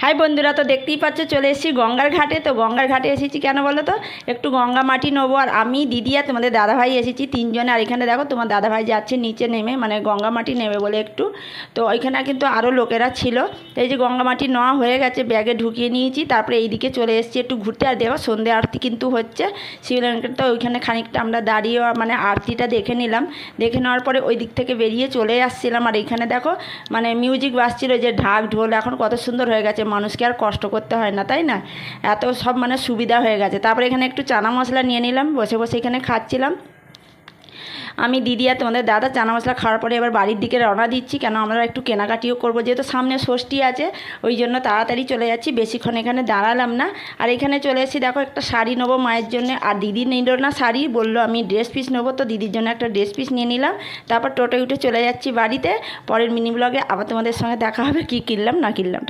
High বন্ধুরা, তো দেখতেই পাচ্ছ চলে এসেছি গঙ্গার ঘাটে। তো গঙ্গার ঘাটে এসেছি কেন বলো তো, একটু গঙ্গা মাটি নেবো। আর আমি, দিদি আর তোমাদের দাদাভাই এসেছি তিনজনে। আর এখানে দেখো তোমার দাদাভাই যাচ্ছে নিচে নেমে, মানে গঙ্গা মাটি নেবে বলে একটু। তো ওইখানে কিন্তু আরও লোকেরা ছিল। তো এই যে গঙ্গা মাটি নেওয়া হয়ে গেছে, ব্যাগে ঢুকিয়ে নিয়েছি। তারপরে এইদিকে চলে এসেছি একটু ঘুরতে। আর দেখো সন্ধ্যে আরতি কিন্তু হচ্ছে শিবলিঙ্গের। তো ওইখানে খানিকটা আমরা দাঁড়িয়ে মানে আরতিটা দেখে নিলাম। দেখে নেওয়ার পরে ওই দিক থেকে বেরিয়ে চলে আসছিলাম। আর এইখানে দেখো মানে মিউজিক বাজছিল, যে ঢাক ঢোল এখন কত সুন্দর হয়ে গেছে, মানুষকে আর কষ্ট করতে হয় না, তাই না? এত সব মানে সুবিধা হয়ে গেছে। তারপরে এখানে একটু চানা মশলা নিয়ে নিলাম, বসে বসে এখানে খাচ্ছিলাম আমি, দিদি আর তোমাদের দাদা। চানা মশলা খাওয়ার পরে এবার বাড়ির দিকে রওনা দিচ্ছি, কেন আমরা একটু কেনাকাটিও করবো, যেহেতু সামনে ষষ্ঠী আছে। ওই জন্য তাড়াতাড়ি চলে যাচ্ছি, বেশিক্ষণ এখানে দাঁড়ালাম না। আর এখানে চলে এসেছি, দেখো একটা শাড়ি নেবো মায়ের জন্য। আর দিদি নিল না শাড়ি, বললো আমি ড্রেস পিস নেবো। তো দিদির জন্য একটা ড্রেস পিস নিয়ে নিলাম। তারপর টোটোয় উঠে চলে যাচ্ছি বাড়িতে। পরের মিনি ব্লগে আবার তোমাদের সঙ্গে দেখা হবে, কী কিনলাম না কিনলাম।